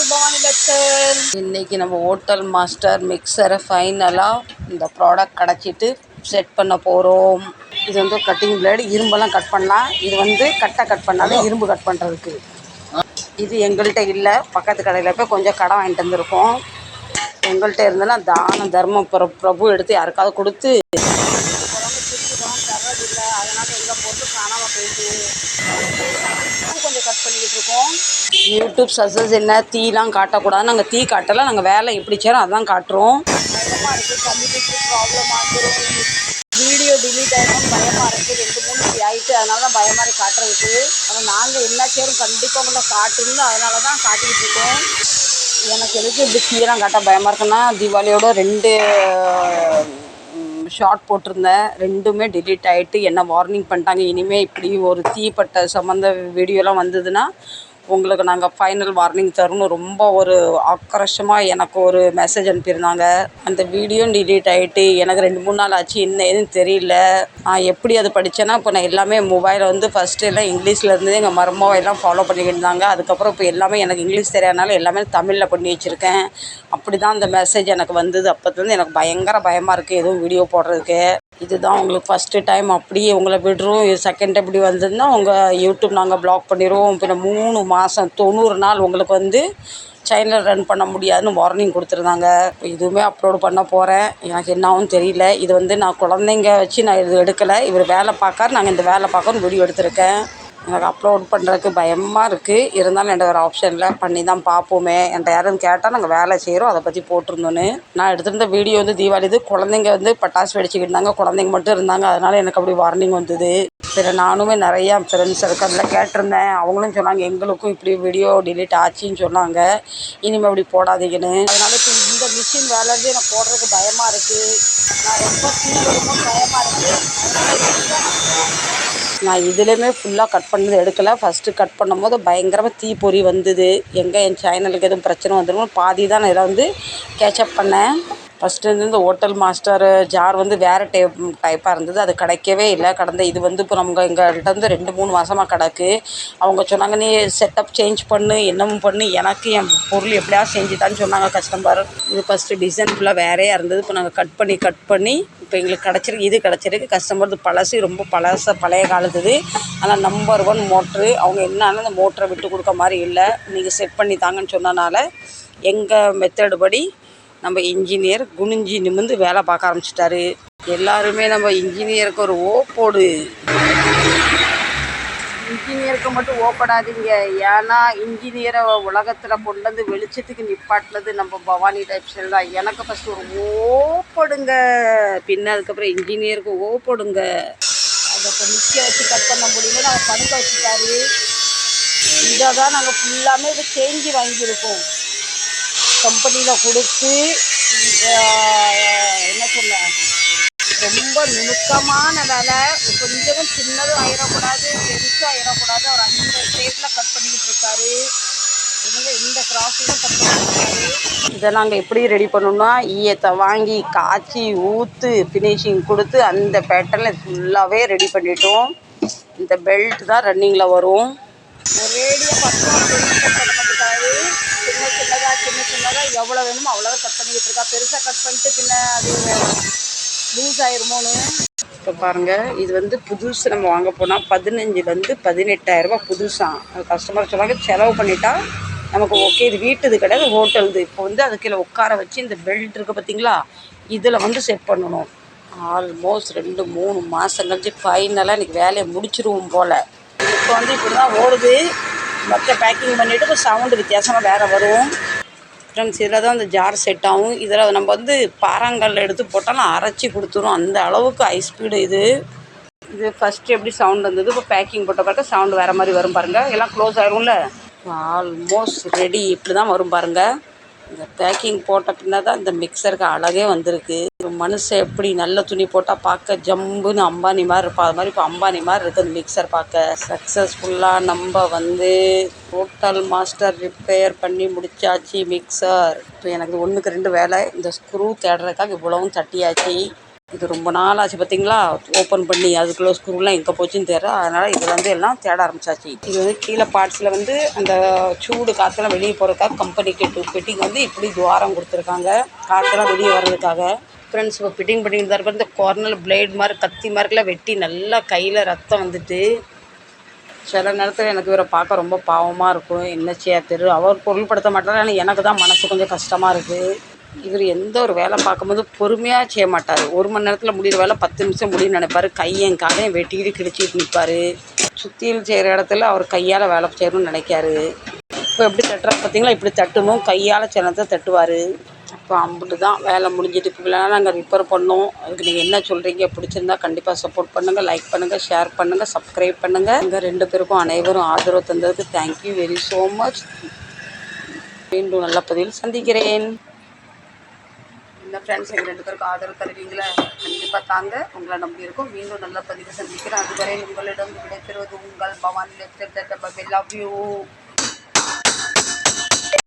To Bhavani lecture. இன்னைக்கு நம்ம hotel master மிக்சரை ஃபைனலாக இந்த ப்ராடக்ட் கிடச்சிட்டு செட் பண்ண போகிறோம். இது வந்து கட்டிங் பிளேடு, இரும்பெல்லாம் கட் பண்ணலாம். இது வந்து கட் பண்ணாலும் இரும்பு கட் பண்ணுறதுக்கு. இது எங்கள்கிட்ட இல்லை, பக்கத்து கடையில் போய் கொஞ்சம் கடை வாங்கிட்டு வந்திருக்கோம். எங்கள்கிட்ட இருந்தேன்னா தானம் தர்மம் பிரபு எடுத்து யாருக்காவது கொடுத்து தர்றதில்லை. அதனால் எங்கள் பொருள் காணாமல் போயிட்டு கொஞ்சம் கட் பண்ணிக்கிட்டு இருக்கோம். யூடியூப் சக்ஸஸ் என்ன, தீலாம் காட்டக்கூடாது. நாங்கள் தீ காட்டலை, நாங்கள் வேலை எப்படி செய்கிறோம் அதான் காட்டுறோம். பயமாக இருக்குது, கம்யூனிகேஷன் ப்ராப்ளம் ஆகிடும், வீடியோ டிலீட் ஆகிடும், பயமாக இருக்குது. 2-3 இப்படி ஆகிட்டு, அதனால தான் பயமாக இருக்குது காட்டுறதுக்கு. ஆனால் நாங்கள் என்ன செய்கிறோம் கண்டிப்பாக உங்களை காட்டணும், அதனால தான் காட்டிக்கிட்டு இருக்கோம். எனக்கு எதுக்கு இப்படி தீயெல்லாம் காட்ட பயமாக இருக்குன்னா, தீபாவளியோட 2 ஷார்ட் போட்டிருந்தேன், 2மே டிலீட் ஆகிட்டு என்ன வார்னிங் பண்ணிட்டாங்க. இனிமேல் இப்படி ஒரு தீப்பட்ட சம்மந்த வீடியோலாம் வந்ததுன்னா உங்களுக்கு நாங்கள் ஃபைனல் வார்னிங் தரணும். ரொம்ப ஒரு ஆக்ரோஷமாக எனக்கு ஒரு மெசேஜ் அனுப்பியிருந்தாங்க. அந்த வீடியோ டிலீட் ஆகிட்டு எனக்கு 2-3 நாள் ஆச்சு, என்ன எதுன்னு தெரியல. நான் எப்படி அது படித்தேன்னா, இப்போ நான் எல்லாமே மொபைலில் வந்து ஃபஸ்ட்டு எல்லாம் இங்கிலீஷில் இருந்தது, எங்கள் மருமக எல்லாம் ஃபாலோ பண்ணிக்கிட்டு இருந்தாங்க. அதுக்கப்புறம் இப்போ எல்லாமே எனக்கு இங்கிலீஷ் தெரியாதனால எல்லாமே தமிழில் பண்ணி வச்சுருக்கேன். அப்படி தான் அந்த மெசேஜ் எனக்கு வந்தது. அப்போத்துலேருந்து எனக்கு பயமாக இருக்குது எதுவும் வீடியோ போடுறதுக்கு. இதுதான் உங்களுக்கு ஃபஸ்ட்டு டைம், அப்படியே உங்களை விடுறோம். இது செகண்ட் டைம் இப்படி வந்ததுன்னா உங்கள் யூடியூப் நாங்கள் பிளாக் பண்ணிடுவோம். பின்ன 3 மாதம் 90 நாள் உங்களுக்கு வந்து சேனல் ரன் பண்ண முடியாதுன்னு வார்னிங் கொடுத்துருந்தாங்க. இதுவுமே அப்லோடு பண்ண போகிறேன். எனக்கு என்னாவும் தெரியல. இது வந்து நான் குழந்தைங்க வச்சு நான் இது எடுக்கலை. இவர் வேலை பார்க்காரு, நாங்கள் இந்த வேலை பார்க்கணும்னு வீடியோ எடுத்திருக்கேன். எனக்கு அப்லோட் பண்ணுறதுக்கு பயமாக இருக்குது. இருந்தாலும் என்கிட்ட ஒரு ஆப்ஷனில் பண்ணி தான் பார்ப்போமே. என்கிட்ட யாரும் கேட்டால் நாங்கள் வேலை செய்கிறோம், அதை பற்றி போட்டிருந்தோன்னு. நான் எடுத்திருந்த வீடியோ வந்து தீபாவளி இது, குழந்தைங்க வந்து பட்டாசு வெடிச்சுக்கிட்டு இருந்தாங்க, குழந்தைங்க மட்டும் இருந்தாங்க. அதனால் எனக்கு அப்படி வார்னிங் வந்தது. சரி, நானுமே நிறையா ஃப்ரெண்ட்ஸ் அதில் கேட்டிருந்தேன். அவங்களும் சொன்னாங்க எங்களுக்கும் இப்படி வீடியோ டிலீட் ஆச்சின்னு சொன்னாங்க, இனிமேல் அப்படி போடாதீங்கன்னு. அதனால் இப்போ இந்த மிஷின் வேலையிலேருந்து எனக்கு போடுறதுக்கு பயமாக இருக்குது. நான் ரொம்ப வரும்போது பயமாக இருக்குது. நான் இதுலேயுமே ஃபுல்லாக கட் பண்ணது எடுக்கலை. ஃபஸ்ட்டு கட் பண்ணும்போது பயங்கரமாக தீப்பொறி வந்தது. என் சேனலுக்கு எதுவும் பிரச்சனை வந்துடும் பாதி தான் நான் இதை வந்து கேட்சப் பண்ணேன். ஃபஸ்ட்டு இந்த ஹோட்டல் மாஸ்டர் ஜார் வந்து வேறு டைப்பாக இருந்தது, அது கிடைக்கவே இல்லை. இது வந்து இப்போ எங்கள்கிட்ட வந்து 2-3 மாதமாக கிடக்கு. அவங்க சொன்னாங்க நீ செட்டப் சேஞ்ச் பண்ணு, என்னமும் பண்ணு, எனக்கு என் பொருள் எப்படியாவது செஞ்சுதான்னு சொன்னாங்க கஸ்டமர். இது ஃபஸ்ட்டு டிசைன் ஃபுல்லாக வேறையாக இருந்தது. இப்போ நாங்கள் கட் பண்ணி இப்போ எங்களுக்கு கிடச்சிருக்கு. இது கிடச்சிருக்கு. கஸ்டமர் பழசு, ரொம்ப பழைய காலத்துது. ஆனால் நம்பர் 1 மோட்ரு. அவங்க என்னன்னா அந்த மோட்டரை விட்டு கொடுக்க மாதிரி இல்லை, நீங்கள் செட் பண்ணி தாங்கன்னு சொன்னனால எங்கள் மெத்தடு படி நம்ம இன்ஜினியர் குனிஞ்சி நிமிர்ந்து வேலை பார்க்க ஆரம்பிச்சிட்டாரு. எல்லாருமே நம்ம இன்ஜினியருக்கு ஒரு போடு, இன்ஜினியருக்கு மட்டும் ஓப்படாதீங்க. ஏன்னா இன்ஜினியரை உலகத்தில் கொண்டு வந்து வெளிச்சத்துக்கு நிப்பாட்டினது நம்ம பவானி டைப்ஸில் தான். எனக்கு ஃபஸ்ட்டு ஒரு ஓப்படுங்க, பின்ன அதுக்கப்புறம் இன்ஜினியருக்கு ஓப்படுங்க. அதை இப்போ நிற்க வச்சு கட் பண்ண முடியல, நாங்கள் படுக்க வச்சுட்டாரு. இதை தான் நாங்கள் ஃபுல்லாமே இதை சேஞ்சு வாங்கியிருக்கோம் கம்பெனியில் கொடுத்து. என்ன சொல்ல, ரொம்ப நுணுக்கமான வேலை. கொஞ்சமும் சின்னதும் ஆயிடக்கூடாது, பெருசும் ஆயிடக்கூடாது. அவர் அந்த ஸ்டேட்டில் கட் பண்ணிக்கிட்டு இருக்காரு. இந்த கிராஸையும் கட் பண்ணிருக்காரு. இதை நாங்கள் எப்படி ரெடி பண்ணோம்னா, ஈயத்தை வாங்கி காய்ச்சி ஊற்று ஃபினிஷிங் கொடுத்து அந்த பேட்டர்னில் ஃபுல்லாகவே ரெடி பண்ணிட்டோம். இந்த பெல்ட் தான் ரன்னிங்கில் வரும். ஒரேடியாக 10 கட் பண்ண மாட்டேங்காது. சின்னதாக எவ்வளோ வேணுமோ அவ்வளோதான் கட் பண்ணிக்கிட்டு இருக்கா. பெருசாக கட் பண்ணிட்டு பின்ன அது லூஸ் ஆயிருமோன்னு. இப்போ பாருங்கள், இது வந்து புதுசு நம்ம வாங்க போனால் 15,000 18,000 ரூபா புதுசாக. கஸ்டமர் சொன்னாங்க செலவு பண்ணிட்டா நமக்கு ஓகே, இது வீட்டுது கிடையாது, ஹோட்டலுது. இப்போ வந்து அது கீழே உட்கார வச்சு இந்த பெல்ட் இருக்குது பார்த்தீங்களா, இதில் வந்து செட் பண்ணணும். ஆல்மோஸ்ட் 2-3 மாதம் கழிச்சு ஃபைனலாக இன்றைக்கி வேலையை முடிச்சிருவோம் போல். இப்போ வந்து இப்படி தான் ஓடுது. மற்ற பேக்கிங் பண்ணிவிட்டு இப்போ சவுண்டு வித்தியாசமாக வேறு வரும். ஃப்ரெண்ட்ஸ், இதில் தான் அந்த ஜார் செட் ஆகும். இதில் நம்ம வந்து பாறாங்கல்ல எடுத்து போட்டாலும் அரைச்சி கொடுத்துரும், அந்த அளவுக்கு ஹை ஸ்பீடு இது. ஃபஸ்ட்டு எப்படி சவுண்ட் வந்தது, இப்போ பேக்கிங் போட்ட பிறகு சவுண்டு வேறு மாதிரி வரும் பாருங்கள். எல்லாம் க்ளோஸ் ஆகிரும்ல. Almost ready. இப்படி தான் வரும் பாருங்கள். இந்த பேக்கிங் போட்ட பின்னா தான் இந்த மிக்சருக்கு அழகே வந்திருக்கு. ஒரு மனுஷன் எப்படி நல்ல துணி போட்டால் பார்க்க ஜம்புன்னு அம்பானி மாதிரி இருப்பா, அது மாதிரி இப்போ அம்பானி மாதிரி இருக்குது அந்த மிக்சர் பார்க்க. சக்ஸஸ்ஃபுல்லாக நம்ம வந்து ஹோட்டல் மாஸ்டர் ரிப்பேர் பண்ணி முடிச்சாச்சு மிக்சர். இப்போ எனக்கு 1க்கு 2 வேலை. இந்த ஸ்க்ரூ தேடுறதுக்காக இவ்வளவும் தட்டியாச்சு. இது ரொம்ப நாள் ஆச்சு பார்த்தீங்களா, ஓப்பன் பண்ணி அதுக்குள்ளே ஸ்க்ரூலாம் எங்கே போச்சுன்னு தெரியல. அதனால் இது வந்து எல்லாம் தேட ஆரம்பிச்சாச்சு. இது வந்து கீழே பார்ட்ஸில் வந்து அந்த சூடு காற்றெல்லாம் வெளியே போகிறதுக்காக கம்பெனிக்கு ஃபிட்டிங் வந்து இப்படி துவாரம் கொடுத்துருக்காங்க, காற்றெல்லாம் வெளியே வர்றதுக்காக. ஃப்ரெண்ட்ஸ் இப்போ ஃபிட்டிங் பண்ணிட்டு தான் இருப்பேன். இந்த கார்னரில் பிளேட் மாதிரி கத்தி மாதிரிலாம் வெட்டி நல்லா கையில் ரத்தம் வந்துட்டு, சில நேரத்தில் எனக்கு இவரை பார்க்க ரொம்ப பாவமாக இருக்கும். என்ன செய்ய தெரியும், அவர் பொருள்படுத்த மாட்டார். ஆனால் எனக்கு தான் மனசு கொஞ்சம் கஷ்டமாக இருக்குது. இவர் எந்த ஒரு வேலை பார்க்கும்போது பொறுமையாக செய்ய மாட்டார். 1 மணி நேரத்தில் முடிகிற வேலை 10 நிமிஷம் முடியும்னு நினைப்பார். கையும் காலையும் வெட்டிக்கிட்டு கிழிச்சிட்டு நிற்பார். சுத்தியில் செய்கிற இடத்துல அவர் கையால் வேலை செய்யணும்னு நினைக்காரு. இப்போ எப்படி தட்டுறாரு பார்த்தீங்களா, இப்படி தட்டணும், கையால் சின்னத்தை தட்டுவார். அப்போ அம்பிட்டு தான் வேலை முடிஞ்சிட்டு. இப்போ இல்லைனா நாங்கள் ரிப்பேர் பண்ணோம். அதுக்கு நீங்கள் என்ன சொல்கிறீங்க, பிடிச்சிருந்தா கண்டிப்பாக சப்போர்ட் பண்ணுங்கள், லைக் பண்ணுங்கள், ஷேர் பண்ணுங்கள், சப்ஸ்கிரைப் பண்ணுங்கள். எங்கள் 2 பேருக்கும் அனைவரும் ஆதரவு தந்ததுக்கு தேங்க்யூ வெரி ஸோ மச். மீண்டும் நல்ல பதிவில் சந்திக்கிறேன். இந்த ஃப்ரெண்ட்ஸ் எங்கள் 2 பேருக்கும் ஆதரவு தருவீங்களா? கண்டிப்பாக தாங்க, உங்களை நம்பி இருக்கும். மீண்டும் நல்ல பதிவு சந்திக்கிறேன். அதுவரை உங்களிடம் விடைபெறுவது உங்கள் பவானி. Love you.